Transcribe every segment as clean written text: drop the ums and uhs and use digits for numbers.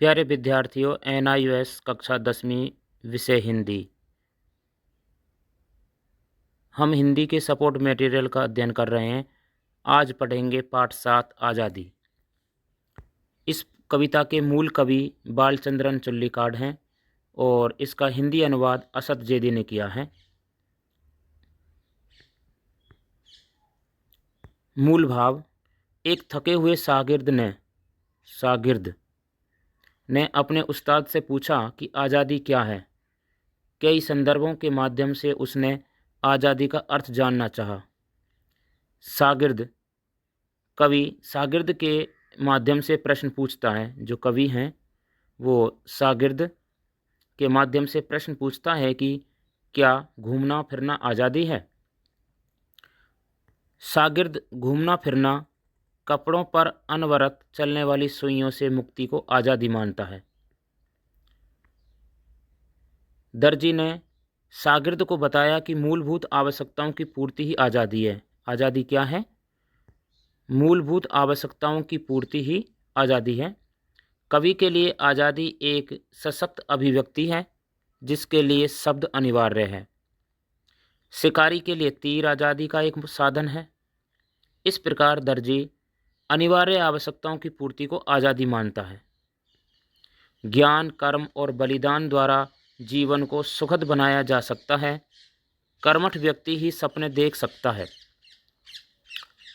प्यारे विद्यार्थियों, NIOS कक्षा 10वीं विषय हिंदी। हम हिंदी के सपोर्ट मटेरियल का अध्ययन कर रहे हैं। आज पढ़ेंगे पाठ 7 आज़ादी। इस कविता के मूल कवि बालचंद्रन चुल्लीकाड हैं और इसका हिंदी अनुवाद असद जेदी ने किया है। मूल भाव। एक थके हुए शागिर्द ने अपने उस्ताद से पूछा कि आज़ादी क्या है। कई संदर्भों के माध्यम से उसने आज़ादी का अर्थ जानना चाहा। कवि शागिर्द के माध्यम से प्रश्न पूछता है। जो कवि हैं वो शागिर्द के माध्यम से प्रश्न पूछता है कि क्या घूमना फिरना आज़ादी है। शागिर्द घूमना फिरना, कपड़ों पर अनवरत चलने वाली सुइयों से मुक्ति को आज़ादी मानता है। दर्जी ने शागिर्द को बताया कि मूलभूत आवश्यकताओं की पूर्ति ही आज़ादी है। आज़ादी क्या है? मूलभूत आवश्यकताओं की पूर्ति ही आज़ादी है। कवि के लिए आज़ादी एक सशक्त अभिव्यक्ति है जिसके लिए शब्द अनिवार्य है। शिकारी के लिए तीर आज़ादी का एक साधन है। इस प्रकार दर्जी अनिवार्य आवश्यकताओं की पूर्ति को आज़ादी मानता है। ज्ञान, कर्म और बलिदान द्वारा जीवन को सुखद बनाया जा सकता है। कर्मठ व्यक्ति ही सपने देख सकता है।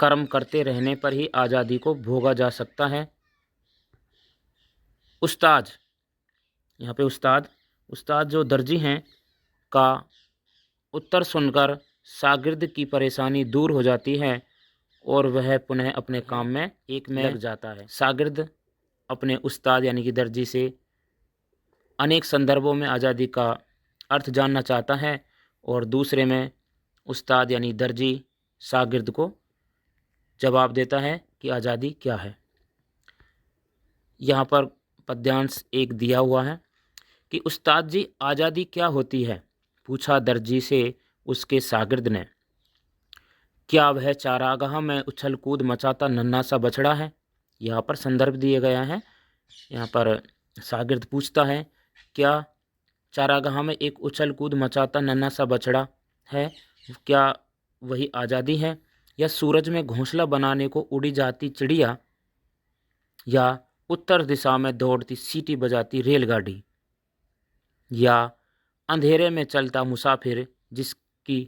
कर्म करते रहने पर ही आज़ादी को भोगा जा सकता है। उस्ताद, यहाँ पे उस्ताद जो दर्जी हैं का उत्तर सुनकर शागिर्द की परेशानी दूर हो जाती है और वह पुनः अपने काम में लग जाता है। शागिर्द अपने उस्ताद यानी कि दर्जी से अनेक संदर्भों में आज़ादी का अर्थ जानना चाहता है और दूसरे में उस्ताद यानी दर्जी शागिर्द को जवाब देता है कि आज़ादी क्या है। यहाँ पर पद्यांश एक दिया हुआ है कि उस्ताद जी, आज़ादी क्या होती है? पूछा दर्जी से उसके शागिर्द ने। क्या वह चारागाह में उछल कूद मचाता नन्हा सा बछड़ा है? यहाँ पर संदर्भ दिए गया है। यहाँ पर शागिर्द पूछता है, क्या चारागाह में एक उछल कूद मचाता नन्हा सा बछड़ा है? क्या वही आज़ादी है? या सूरज में घोंसला बनाने को उड़ी जाती चिड़िया, या उत्तर दिशा में दौड़ती सीटी बजाती रेलगाड़ी, या अंधेरे में चलता मुसाफिर जिसकी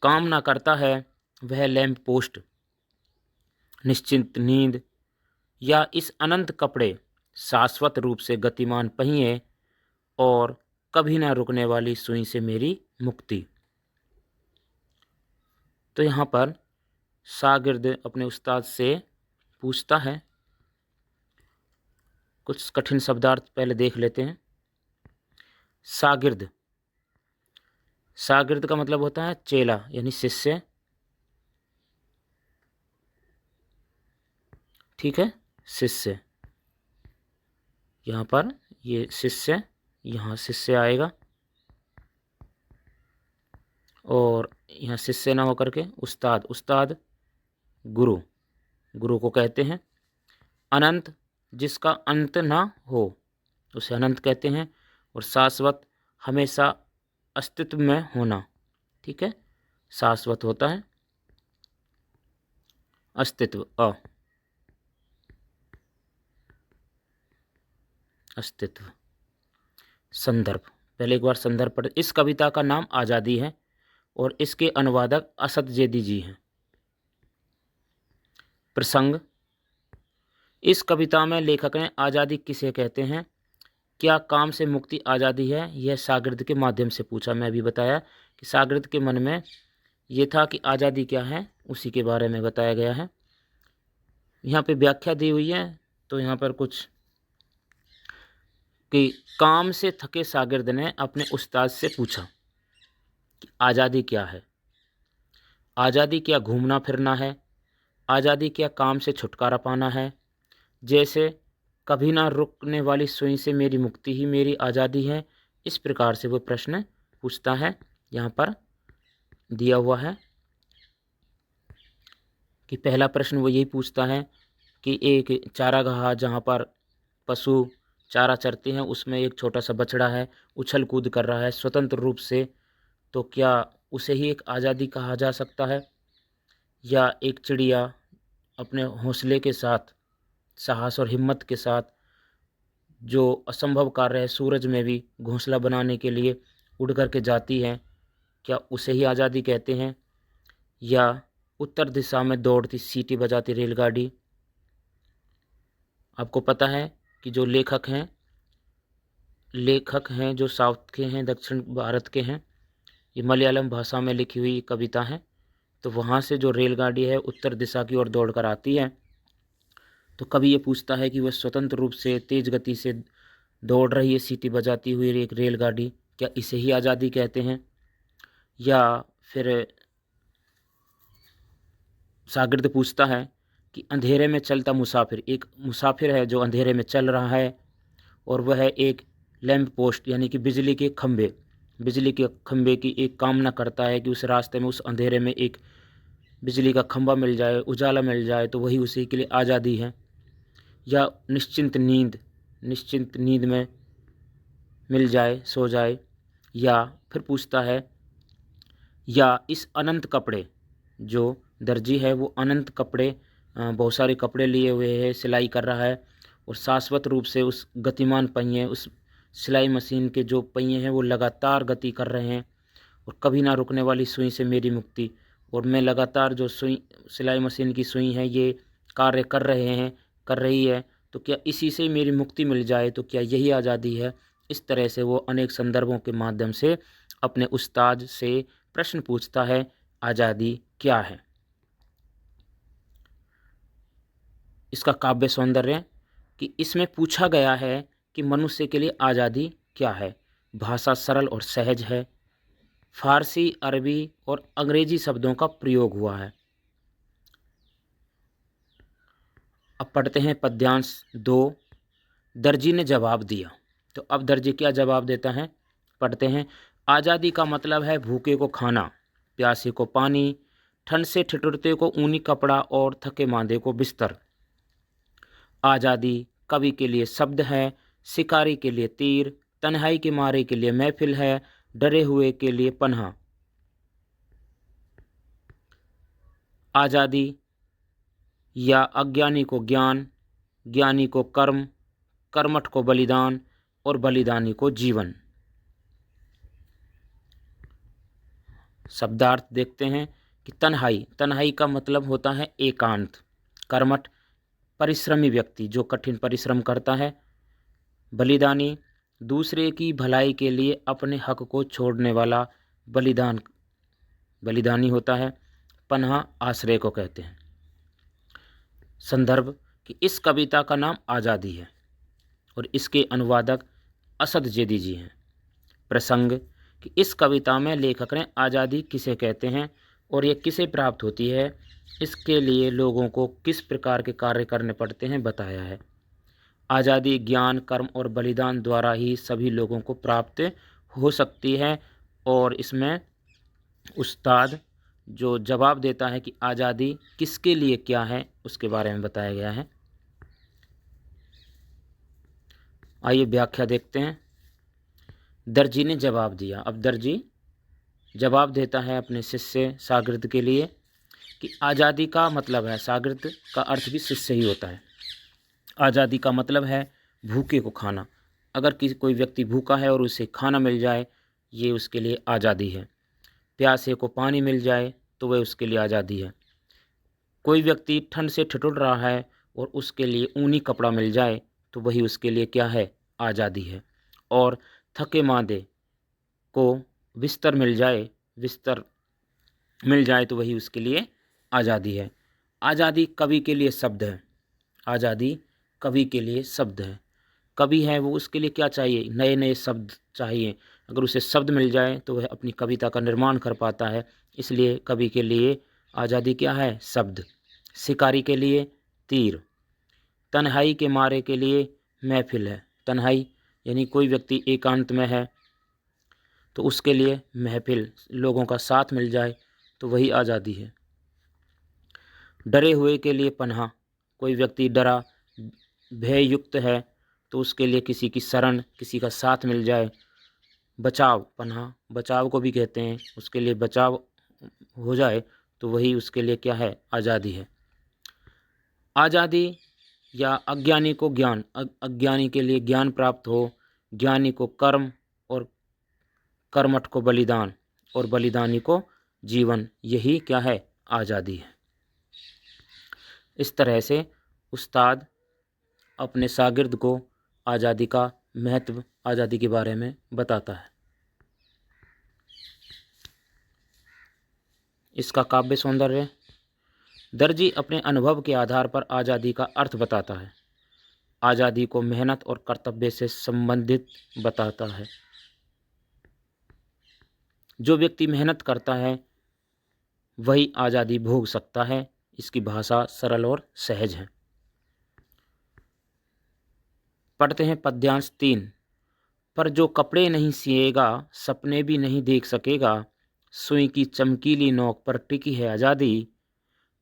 कामना करता है वह लैंप पोस्ट, निश्चिंत नींद, या इस अनंत कपड़े, शाश्वत रूप से गतिमान पहिए और कभी ना रुकने वाली सुई से मेरी मुक्ति। तो यहाँ पर शागिर्द अपने उस्ताद से पूछता है। कुछ कठिन शब्दार्थ पहले देख लेते हैं। शागिर्द का मतलब होता है चेला यानी शिष्य। ठीक है, शिष्य। यहाँ पर ये शिष्य, यहाँ शिष्य आएगा और यहाँ शिष्य ना होकर के उस्ताद गुरु को कहते हैं। अनंत, जिसका अंत ना हो उसे अनंत कहते हैं। और शाश्वत, हमेशा अस्तित्व में होना। ठीक है, शाश्वत होता है अस्तित्व, अस्तित्व। संदर्भ, पहले एक बार संदर्भ पढ़। इस कविता का नाम आज़ादी है और इसके अनुवादक असद जेदी जी हैं। प्रसंग, इस कविता में लेखक ने आज़ादी किसे कहते हैं, क्या काम से मुक्ति आज़ादी है, यह शागिर्द के माध्यम से पूछा। मैं अभी बताया कि शागिर्द के मन में ये था कि आज़ादी क्या है, उसी के बारे में बताया गया है। यहाँ पे व्याख्या दी हुई है। तो यहाँ पर कुछ कि काम से थके शागिर्द ने अपने उस्ताद से पूछा कि आज़ादी क्या है। आज़ादी क्या घूमना फिरना है? आज़ादी क्या काम से छुटकारा पाना है? जैसे कभी ना रुकने वाली सुई से मेरी मुक्ति ही मेरी आज़ादी है। इस प्रकार से वो प्रश्न पूछता है। यहाँ पर दिया हुआ है कि पहला प्रश्न वो यही पूछता है कि एक चारागाह जहाँ पर पशु चारा चरते हैं उसमें एक छोटा सा बछड़ा है, उछल कूद कर रहा है स्वतंत्र रूप से, तो क्या उसे ही एक आज़ादी कहा जा सकता है? या एक चिड़िया अपने हौसले के साथ, साहस और हिम्मत के साथ जो असंभव कार्य है सूरज में भी घोंसला बनाने के लिए उड़ कर के जाती है, क्या उसे ही आज़ादी कहते हैं? या उत्तर दिशा में दौड़ती सीटी बजाती रेलगाड़ी? आपको पता है कि जो लेखक हैं जो साउथ के हैं, दक्षिण भारत के हैं, ये मलयालम भाषा में लिखी हुई कविता है। तो वहाँ से जो रेलगाड़ी है उत्तर दिशा की ओर दौड़ कर आती है, तो कवि ये पूछता है कि वह स्वतंत्र रूप से तेज गति से दौड़ रही है सीटी बजाती हुई एक रेलगाड़ी, क्या इसे ही आज़ादी कहते हैं? या फिर शागिर्द पूछता है कि अंधेरे में चलता मुसाफिर, एक मुसाफिर है जो अंधेरे में चल रहा है और वह एक लैंप पोस्ट यानी कि बिजली के खंभे की एक कामना करता है कि उस रास्ते में उस अंधेरे में एक बिजली का खंभा मिल जाए, उजाला मिल जाए, तो वही उसी के लिए आज़ादी है। या निश्चिंत नींद में मिल जाए, सो जाए। या फिर पूछता है, या इस अनंत कपड़े, जो दर्जी है वो अनंत कपड़े, बहुत सारे कपड़े लिए हुए है, सिलाई कर रहा है और शाश्वत रूप से उस गतिमान पहिए, उस सिलाई मशीन के जो पहिए हैं वो लगातार गति कर रहे हैं और कभी ना रुकने वाली सुई से मेरी मुक्ति, और मैं लगातार जो सुई सिलाई मशीन की सुई है ये कार्य कर रही है, तो क्या इसी से मेरी मुक्ति मिल जाए, तो क्या यही आज़ादी है? इस तरह से वो अनेक संदर्भों के माध्यम से अपने उस्ताद से प्रश्न पूछता है, आज़ादी क्या है? इसका काव्य सौंदर्य कि इसमें पूछा गया है कि मनुष्य के लिए आज़ादी क्या है। भाषा सरल और सहज है। फारसी, अरबी और अंग्रेजी शब्दों का प्रयोग हुआ है। अब पढ़ते हैं पद्यांश 2। दर्जी ने जवाब दिया। तो अब दर्जी क्या जवाब देता है, पढ़ते हैं। आज़ादी का मतलब है भूखे को खाना, प्यासे को पानी, ठंड से ठिठुरते को ऊनी कपड़ा और थके मांदे को बिस्तर। आज़ादी कवि के लिए शब्द है, शिकारी के लिए तीर, तन्हाई के मारे के लिए महफिल है, डरे हुए के लिए पन्हा। आज़ादी या अज्ञानी को ज्ञान, ज्ञानी को कर्म, कर्मठ को बलिदान और बलिदानी को जीवन। शब्दार्थ देखते हैं कि तन्हाई का मतलब होता है एकांत। कर्मठ परिश्रमी व्यक्ति जो कठिन परिश्रम करता है। बलिदानी दूसरे की भलाई के लिए अपने हक को छोड़ने वाला बलिदानी होता है। पन्हा आश्रय को कहते हैं। संदर्भ कि इस कविता का नाम आज़ादी है और इसके अनुवादक असद जेदी जी हैं। प्रसंग कि इस कविता में लेखक ने आज़ादी किसे कहते हैं और ये किसे प्राप्त होती है, इसके लिए लोगों को किस प्रकार के कार्य करने पड़ते हैं बताया है। आज़ादी ज्ञान, कर्म और बलिदान द्वारा ही सभी लोगों को प्राप्त हो सकती है। और इसमें उस्ताद जो जवाब देता है कि आज़ादी किसके लिए क्या है, उसके बारे में बताया गया है। आइए व्याख्या देखते हैं। दर्जी ने जवाब दिया। अब दर्जी जवाब देता है अपने शिष्य शागिर्द के लिए कि आज़ादी का मतलब है, शागिर्द का अर्थ भी शिष्य ही होता है। आज़ादी का मतलब है भूखे को खाना। अगर कोई व्यक्ति भूखा है और उसे खाना मिल जाए, ये उसके लिए आज़ादी है। प्यासे को पानी मिल जाए तो वह उसके लिए आज़ादी है। कोई व्यक्ति ठंड से ठिठुर रहा है और उसके लिए ऊनी कपड़ा मिल जाए तो वही उसके लिए क्या है, आज़ादी है। और थके मांदे को बिस्तर मिल जाए तो वही उसके लिए आज़ादी है। आज़ादी कवि के लिए शब्द है। आज़ादी कवि के लिए शब्द है। कवि है वो, उसके लिए क्या चाहिए, नए नए शब्द चाहिए। अगर उसे शब्द मिल जाए तो वह अपनी कविता का निर्माण कर पाता है। इसलिए कवि के लिए आज़ादी क्या है, शब्द। शिकारी के लिए तीर। तन्हाई के मारे के लिए महफिल है। तन्हाई यानी कोई व्यक्ति एकांत में है तो उसके लिए महफिल, लोगों का साथ मिल जाए तो वही आज़ादी है। डरे हुए के लिए पन्हा, कोई व्यक्ति डरा भययुक्त है तो उसके लिए किसी की शरण, किसी का साथ मिल जाए। बचाव, पनाह, बचाव को भी कहते हैं, उसके लिए बचाव हो जाए तो वही उसके लिए क्या है, आज़ादी है। आज़ादी या अज्ञानी को ज्ञान, अज्ञानी के लिए ज्ञान प्राप्त हो, ज्ञानी को कर्म, और कर्मठ को बलिदान, और बलिदानी को जीवन, यही क्या है, आज़ादी है। इस तरह से उस्ताद अपने शागिर्द को आज़ादी का महत्व, आज़ादी के बारे में बताता है। इसका काव्य सौंदर्य, दर्जी अपने अनुभव के आधार पर आज़ादी का अर्थ बताता है। आज़ादी को मेहनत और कर्तव्य से संबंधित बताता है। जो व्यक्ति मेहनत करता है वही आज़ादी भोग सकता है। इसकी भाषा सरल और सहज है। पढ़ते हैं पद्यांश 3। पर जो कपड़े नहीं सिएगा, सपने भी नहीं देख सकेगा, सुई की चमकीली नोक पर टिकी है आज़ादी।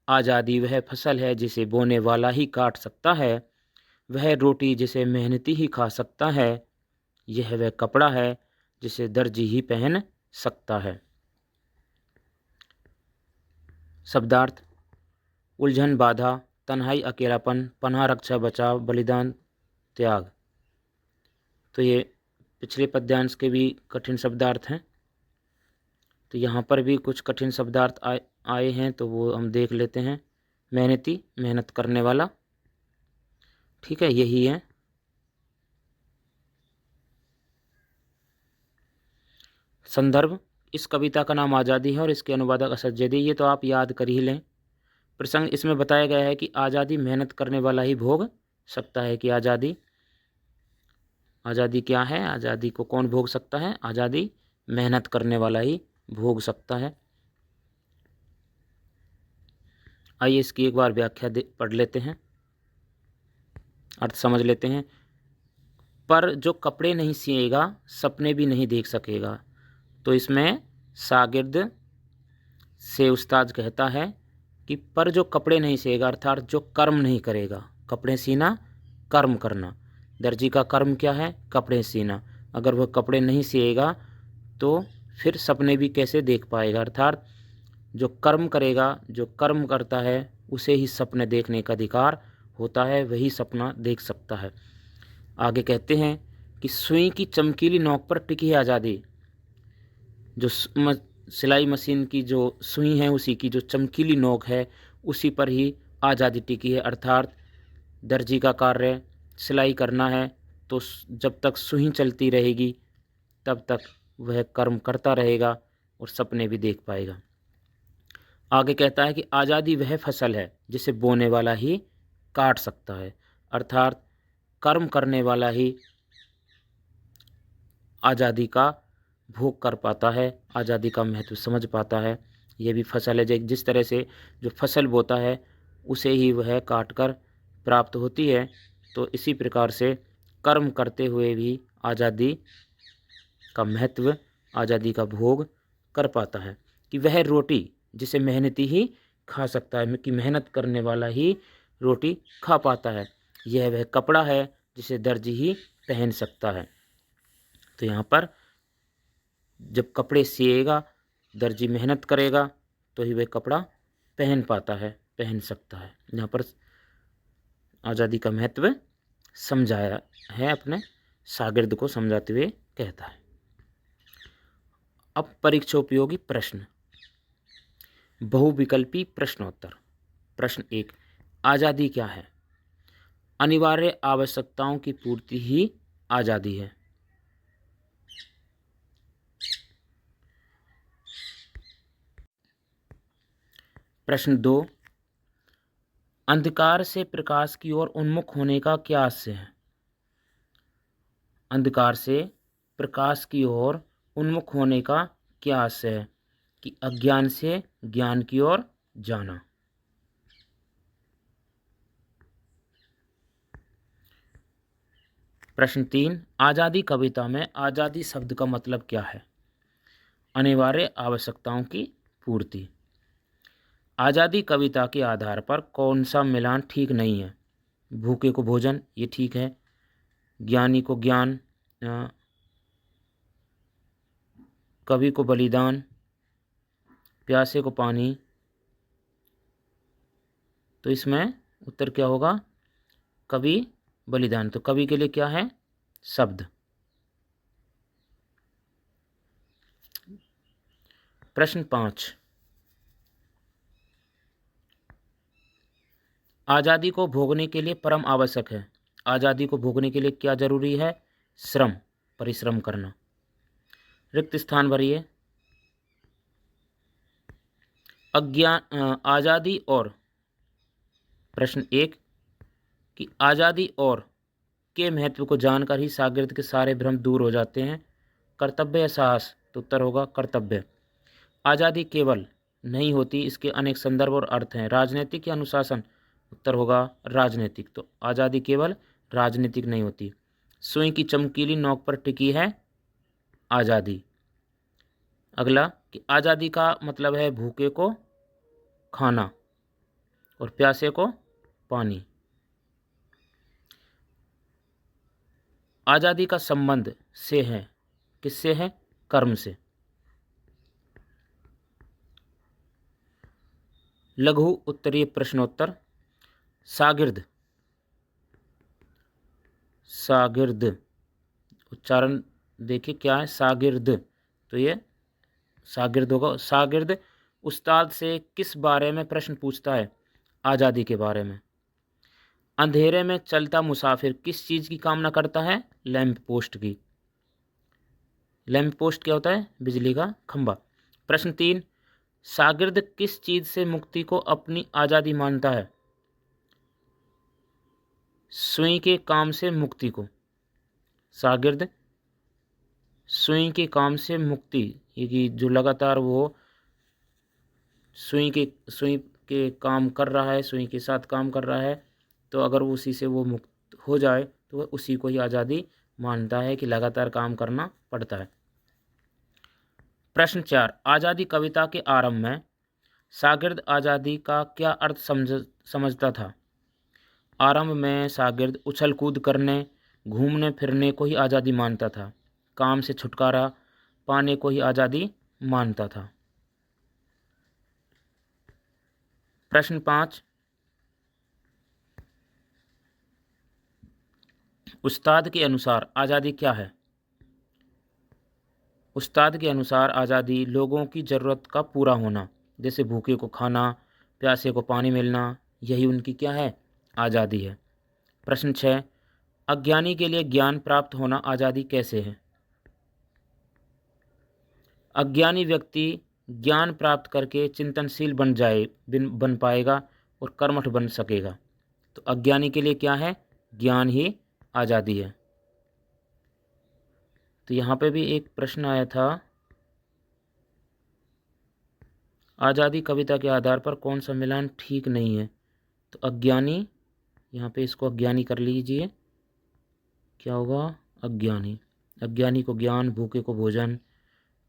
आज़ादी वह फसल है जिसे बोने वाला ही काट सकता है, वह रोटी जिसे मेहनती ही खा सकता है, यह वह कपड़ा है जिसे दर्जी ही पहन सकता है। शब्दार्थ, उलझन, बाधा, तन्हाई, अकेलापन, पनाह, रक्षा, बचाव, बलिदान, त्याग। तो ये पिछले पद्यांश के भी कठिन शब्दार्थ हैं। तो यहाँ पर भी कुछ कठिन शब्दार्थ आए हैं, तो वो हम देख लेते हैं। मेहनती, मेहनत करने वाला, ठीक है, यही है। संदर्भ, इस कविता का नाम आज़ादी है और इसके अनुवादक असद जैदी। ये तो आप याद कर ही लें। प्रसंग, इसमें बताया गया है कि आज़ादी मेहनत करने वाला ही भोग सकता है। कि आज़ादी, आज़ादी क्या है, आज़ादी को कौन भोग सकता है, आज़ादी मेहनत करने वाला ही भोग सकता है। आइए इसकी एक बार व्याख्या पढ़ लेते हैं, अर्थ समझ लेते हैं। पर जो कपड़े नहीं सिएगा, सपने भी नहीं देख सकेगा। तो इसमें शागिर्द से उस्ताद कहता है कि पर जो कपड़े नहीं सिएगा, अर्थात जो कर्म नहीं करेगा, कपड़े सीना, कर्म करना। दर्जी का कर्म क्या है, कपड़े सीना। अगर वह कपड़े नहीं सिएगा तो फिर सपने भी कैसे देख पाएगा। अर्थात जो कर्म करेगा, जो कर्म करता है, उसे ही सपने देखने का अधिकार होता है, वही सपना देख सकता है। आगे कहते हैं कि सुई की चमकीली नोक पर टिकी है आज़ादी। जो सिलाई मशीन की जो सुई है, उसी की जो चमकीली नोक है, उसी पर ही आज़ादी टिकी है। अर्थात दर्जी का कार्य सिलाई करना है, तो जब तक सुई चलती रहेगी तब तक वह कर्म करता रहेगा और सपने भी देख पाएगा। आगे कहता है कि आज़ादी वह फसल है जिसे बोने वाला ही काट सकता है। अर्थात कर्म करने वाला ही आज़ादी का भोग कर पाता है, आज़ादी का महत्व समझ पाता है। यह भी फसल है, जिस तरह से जो फसल बोता है उसे ही वह काट कर प्राप्त होती है, तो इसी प्रकार से कर्म करते हुए भी आज़ादी का महत्व, आज़ादी का भोग कर पाता है। कि वह रोटी जिसे मेहनती ही खा सकता है, कि मेहनत करने वाला ही रोटी खा पाता है, यह वह कपड़ा है जिसे दर्जी ही पहन सकता है। तो यहाँ पर जब कपड़े सिएगा, दर्जी मेहनत करेगा, तो ही वह कपड़ा पहन पाता है, पहन सकता है। यहाँ पर आज़ादी का महत्व समझाया है, अपने शागिर्द को समझाते हुए कहता है। अब परीक्षा उपयोगी प्रश्न, बहुविकल्पी प्रश्नोत्तर। प्रश्न 1, आज़ादी क्या है? अनिवार्य आवश्यकताओं की पूर्ति ही आज़ादी है। प्रश्न 2, अंधकार से प्रकाश की ओर उन्मुख होने का क्या आशय है? अंधकार से प्रकाश की ओर उन्मुख होने का क्या आशय है? कि अज्ञान से ज्ञान की ओर जाना। प्रश्न 3, आज़ादी कविता में आज़ादी शब्द का मतलब क्या है? अनिवार्य आवश्यकताओं की पूर्ति। आज़ादी कविता के आधार पर कौन सा मिलान ठीक नहीं है? भूखे को भोजन, ये ठीक है। ज्ञानी को ज्ञान, कवि को बलिदान, प्यासे को पानी। तो इसमें उत्तर क्या होगा? कवि बलिदान। तो कवि के लिए क्या है? शब्द। प्रश्न 5, आज़ादी को भोगने के लिए परम आवश्यक है। आज़ादी को भोगने के लिए क्या जरूरी है? श्रम, परिश्रम करना। रिक्त स्थान भरिए। आज़ादी और, प्रश्न 1 कि आज़ादी और के महत्व को जानकर ही शागिर्द के सारे भ्रम दूर हो जाते हैं। कर्तव्य या साहस? तो उत्तर होगा कर्तव्य। आज़ादी केवल नहीं होती, इसके अनेक संदर्भ और अर्थ हैं। राजनीतिक या अनुशासन? उत्तर होगा राजनीतिक। तो आज़ादी केवल राजनीतिक नहीं होती। सुई की चमकीली नोक पर टिकी है आज़ादी। अगला कि आज़ादी का मतलब है भूखे को खाना और प्यासे को पानी। आज़ादी का संबंध से है, किससे है? कर्म से। लघु उत्तरीय प्रश्नोत्तर। शागिर्द, शागिर्द उच्चारण देखिए क्या है? शागिर्द। तो ये शागिर्द होगा। शागिर्द उस्ताद से किस बारे में प्रश्न पूछता है? आज़ादी के बारे में। अंधेरे में चलता मुसाफिर किस चीज़ की कामना करता है? लैंप पोस्ट की। लैंप पोस्ट क्या होता है? बिजली का खंभा। प्रश्न 3, शागिर्द किस चीज़ से मुक्ति को अपनी आज़ादी मानता है? सुई के काम से मुक्ति को। शागिर्द सुई के काम से मुक्ति, ये कि जो लगातार वो सुई के काम कर रहा है, सुई के साथ काम कर रहा है, तो अगर उसी से वो मुक्त हो जाए तो वह उसी को ही आज़ादी मानता है कि लगातार काम करना पड़ता है। प्रश्न 4, आज़ादी कविता के आरंभ में शागिर्द आज़ादी का क्या अर्थ समझता था? आरंभ में शागिर्द उछल कूद करने, घूमने फिरने को ही आज़ादी मानता था। काम से छुटकारा पाने को ही आज़ादी मानता था। प्रश्न 5, उस्ताद के अनुसार आज़ादी क्या है? उस्ताद के अनुसार आज़ादी लोगों की ज़रूरत का पूरा होना, जैसे भूखे को खाना, प्यासे को पानी मिलना, यही उनकी क्या है? आज़ादी है। प्रश्न 6, अज्ञानी के लिए ज्ञान प्राप्त होना आज़ादी कैसे है? अज्ञानी व्यक्ति ज्ञान प्राप्त करके चिंतनशील बन पाएगा और कर्मठ बन सकेगा। तो अज्ञानी के लिए क्या है? ज्ञान ही आज़ादी है। तो यहाँ पे भी एक प्रश्न आया था, आज़ादी कविता के आधार पर कौन सा मिलान ठीक नहीं है? तो अज्ञानी, यहाँ पे इसको अज्ञानी कर लीजिए। क्या होगा? अज्ञानी। अज्ञानी को ज्ञान, भूखे को भोजन,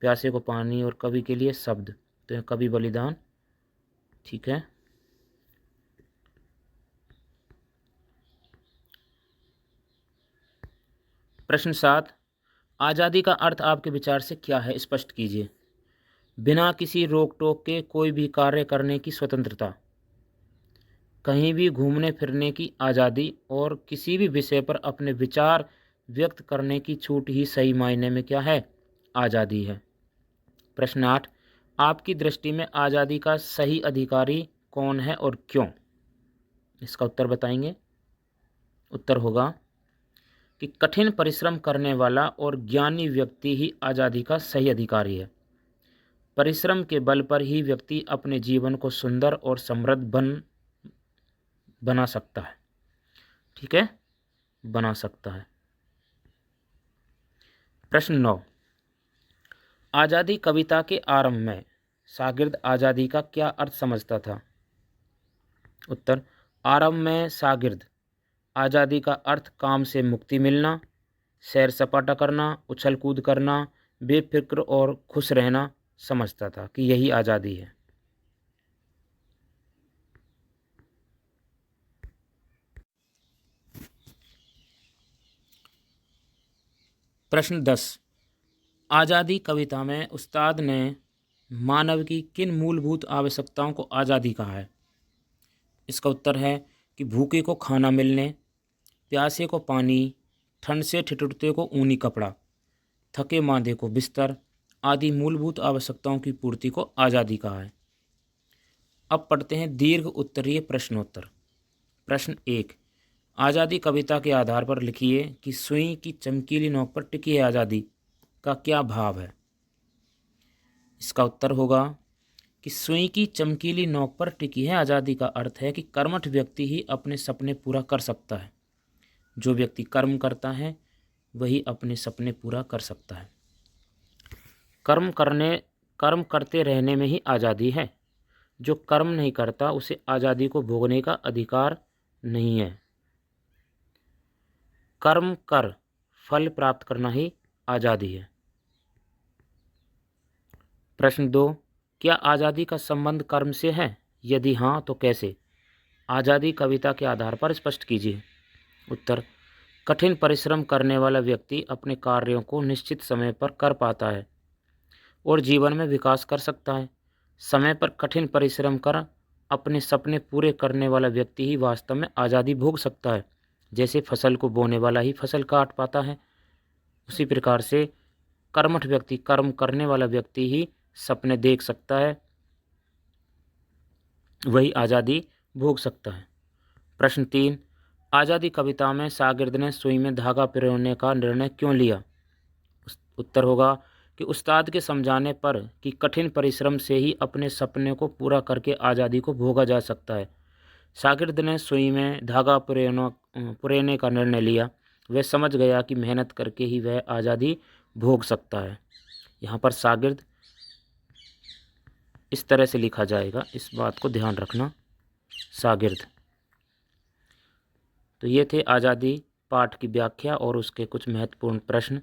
प्यासे को पानी और कवि के लिए शब्द। तो यह कवि बलिदान ठीक है। प्रश्न 7, आज़ादी का अर्थ आपके विचार से क्या है? स्पष्ट कीजिए। बिना किसी रोक टोक के कोई भी कार्य करने की स्वतंत्रता, कहीं भी घूमने फिरने की आज़ादी और किसी भी विषय पर अपने विचार व्यक्त करने की छूट ही सही मायने में क्या है? आज़ादी है। प्रश्न 8, आपकी दृष्टि में आज़ादी का सही अधिकारी कौन है और क्यों? इसका उत्तर बताएंगे। उत्तर होगा कि कठिन परिश्रम करने वाला और ज्ञानी व्यक्ति ही आज़ादी का सही अधिकारी है। परिश्रम के बल पर ही व्यक्ति अपने जीवन को सुंदर और समृद्ध बना सकता है। ठीक है, बना सकता है। प्रश्न 9, आज़ादी कविता के आरंभ में शागिर्द आज़ादी का क्या अर्थ समझता था? उत्तर, आरंभ में शागिर्द आज़ादी का अर्थ काम से मुक्ति मिलना, सैर सपाटा करना, उछल कूद करना, बेफिक्र और खुश रहना समझता था कि यही आज़ादी है। प्रश्न 10। आज़ादी कविता में उस्ताद ने मानव की किन मूलभूत आवश्यकताओं को आज़ादी कहा है? इसका उत्तर है कि भूखे को खाना मिलने, प्यासे को पानी, ठंड से ठिठुरते को ऊनी कपड़ा, थके मांदे को बिस्तर आदि मूलभूत आवश्यकताओं की पूर्ति को आज़ादी कहा है। अब पढ़ते हैं दीर्घ उत्तरीय प्रश्नोत्तर। प्रश्न 1। आज़ादी कविता के आधार पर लिखिए कि सुई की चमकीली नोक पर टिकी है आज़ादी का क्या भाव है? इसका उत्तर होगा कि सुई की चमकीली नोक पर टिकी है आज़ादी का अर्थ है कि कर्मठ व्यक्ति ही अपने सपने पूरा कर सकता है। जो व्यक्ति कर्म करता है वही अपने सपने पूरा कर सकता है। कर्म करते रहने में ही आज़ादी है। जो कर्म नहीं करता उसे आज़ादी को भोगने का अधिकार नहीं है। कर्म कर फल प्राप्त करना ही आज़ादी है। प्रश्न 2। क्या आज़ादी का संबंध कर्म से है? यदि हाँ तो कैसे? आज़ादी कविता के आधार पर स्पष्ट कीजिए। उत्तर। कठिन परिश्रम करने वाला व्यक्ति अपने कार्यों को निश्चित समय पर कर पाता है और जीवन में विकास कर सकता है। समय पर कठिन परिश्रम कर अपने सपने पूरे करने वाला व्यक्ति ही वास्तव में आज़ादी भोग सकता है। जैसे फसल को बोने वाला ही फसल काट पाता है, उसी प्रकार से कर्मठ व्यक्ति, कर्म करने वाला व्यक्ति ही सपने देख सकता है, वही आज़ादी भोग सकता है। प्रश्न 3। आज़ादी कविता में शागिर्द ने सुई में धागा पिरोने का निर्णय क्यों लिया? उत्तर होगा कि उस्ताद के समझाने पर कि कठिन परिश्रम से ही अपने सपने को पूरा करके आज़ादी को भोगा जा सकता है, शागिर्द ने सुई में धागा पुरेने का निर्णय लिया। वह समझ गया कि मेहनत करके ही वह आज़ादी भोग सकता है। यहाँ पर शागिर्द इस तरह से लिखा जाएगा, इस बात को ध्यान रखना, शागिर्द। तो ये थे आज़ादी पाठ की व्याख्या और उसके कुछ महत्वपूर्ण प्रश्न।